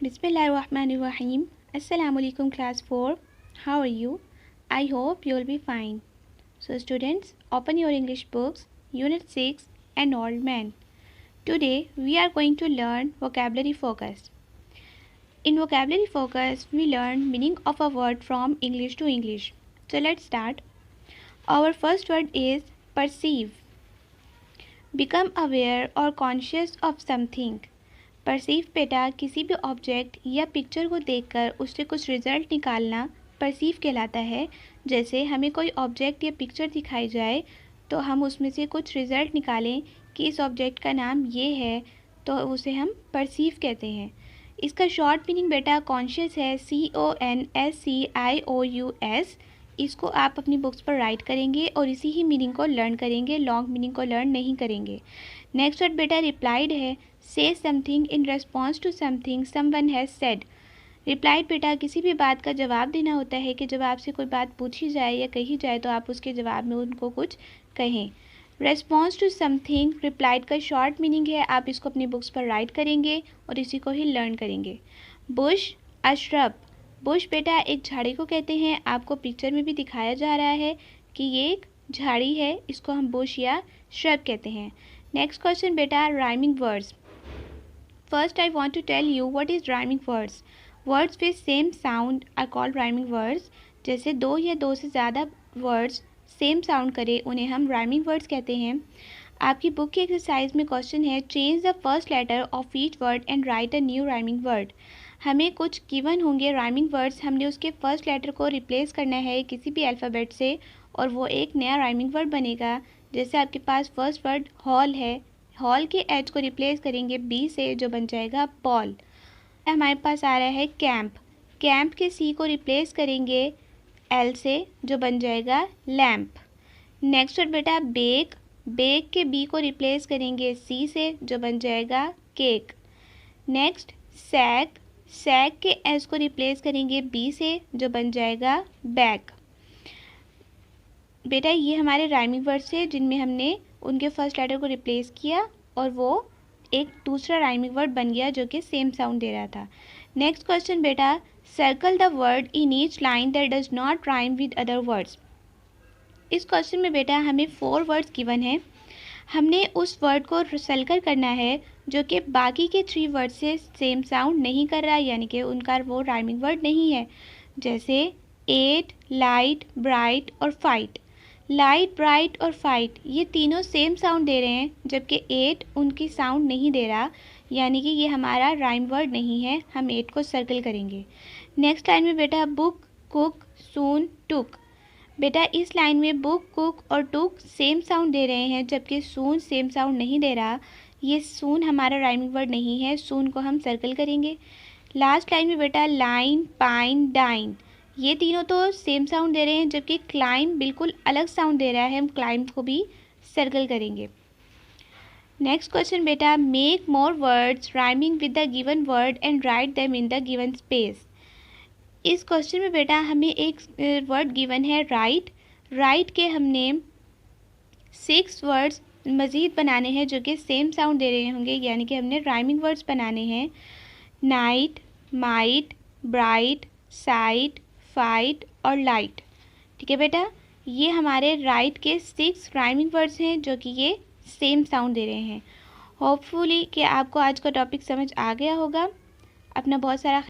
Bismillahirrahmanirrahim. Assalamualaikum class 4. How are you? I hope you will be fine. So students, open your English books, Unit 6, An Old Man. Today we are going to learn vocabulary focus. In vocabulary focus, we learn meaning of a word from English to English. So let's start. Our first word is perceive. Become aware or conscious of something. Perceive बेटा किसी भी object या picture को देखकर उससे कुछ result निकालना perceive कहलाता है। जैसे हमें कोई ऑब्जेक्ट या पिक्चर दिखाई जाए तो हम उसमें से कुछ रिज़ल्ट निकालें कि इस ऑब्जेक्ट का नाम ये है, तो उसे हम परसीव कहते हैं। इसका शॉर्ट मीनिंग बेटा कॉन्शियस है, CONSCIOUS। इसको आप अपनी बुक्स पर राइट करेंगे और इसी ही मीनिंग को लर्न करेंगे, लॉन्ग मीनिंग को लर्न नहीं करेंगे। नेक्स्ट वर्ड बेटा रिप्लाइड है, say something in response to something someone has said. Replied बेटा किसी भी बात का जवाब देना होता है कि जब आपसे कोई बात पूछी जाए या कही जाए तो आप उसके जवाब में उनको कुछ कहें। रेस्पॉन्स टू समथिंग रिप्लाइड का शॉर्ट मीनिंग है, आप इसको अपनी बुक्स पर राइट करेंगे और इसी को ही लर्न करेंगे। बुश अशरब। बुश बेटा एक झाड़ी को कहते हैं, आपको पिक्चर में भी दिखाया जा रहा है कि ये एक झाड़ी है, इसको हम बुश या श्रब कहते हैं। नेक्स्ट क्वेश्चन बेटा rhyming words. First, I want to tell you what is rhyming words. Words with same sound are called rhyming words. जैसे दो या दो से ज़्यादा words सेम साउंड करें उन्हें हम rhyming words कहते हैं। आपकी बुक की एक्सरसाइज में क्वेश्चन है, change the first letter of each word and write a new rhyming word. हमें कुछ गिवन होंगे राइमिंग वर्ड्स, हमने उसके फर्स्ट लेटर को रिप्लेस करना है किसी भी अल्फ़ाबेट से और वो एक नया राइमिंग वर्ड बनेगा। जैसे आपके पास फर्स्ट वर्ड हॉल है, हॉल के एच को रिप्लेस करेंगे बी से जो बन जाएगा बॉल। हमारे पास आ रहा है कैंप, कैंप के सी को रिप्लेस करेंगे एल से जो बन जाएगा लैम्प। नेक्स्ट वर्ड बेटा बेक, बेक के बी को रिप्लेस करेंगे सी से जो बन जाएगा केक। नेक्स्ट सैक, सैक के एस को रिप्लेस करेंगे बी से जो बन जाएगा बैक। बेटा ये हमारे राइमिंग वर्ड्स है जिनमें हमने उनके फर्स्ट लेटर को रिप्लेस किया और वो एक दूसरा राइमिंग वर्ड बन गया जो कि सेम साउंड दे रहा था। नेक्स्ट क्वेश्चन बेटा circle the word in each line that does not rhyme with other words. इस क्वेश्चन में बेटा हमें 4 वर्ड्स गिवन है, हमने उस वर्ड को सर्कल करना है जो कि बाकी के 3 वर्ड से सेम साउंड नहीं कर रहा, यानी कि उनका वो राइमिंग वर्ड नहीं है। जैसे एट, लाइट, ब्राइट और फाइट। लाइट, ब्राइट और फाइट ये तीनों सेम साउंड दे रहे हैं जबकि एट उनकी साउंड नहीं दे रहा, यानी कि ये हमारा राइम वर्ड नहीं है, हम एट को सर्कल करेंगे। नेक्स्ट लाइन में बेटा बुक, कुक, सून, टुक। बेटा इस लाइन में बुक, कुक और टुक सेम साउंड दे रहे हैं जबकि सून सेम साउंड नहीं दे रहा, ये सून हमारा राइमिंग वर्ड नहीं है, सून को हम सर्कल करेंगे। लास्ट लाइन में बेटा लाइन, पाइन, डाइन ये तीनों तो सेम साउंड दे रहे हैं जबकि क्लाइम बिल्कुल अलग साउंड दे रहा है, हम क्लाइम को भी सर्कल करेंगे। नेक्स्ट क्वेश्चन बेटा make more words rhyming with the given word and write them in the given space. इस क्वेश्चन में बेटा हमें एक वर्ड गिवन है राइट, राइट के हमने 6 वर्ड्स मज़ीद बनाने हैं जो कि सेम साउंड दे रहे होंगे, यानी कि हमने राइमिंग वर्ड्स बनाने हैं। Night, might, bright, site, fight और लाइट। ठीक है बेटा, ये हमारे राइट के 6 राइमिंग वर्ड्स हैं जो कि ये सेम साउंड दे रहे हैं। होपफुली कि आपको आज का टॉपिक समझ आ गया होगा। अपना बहुत सारा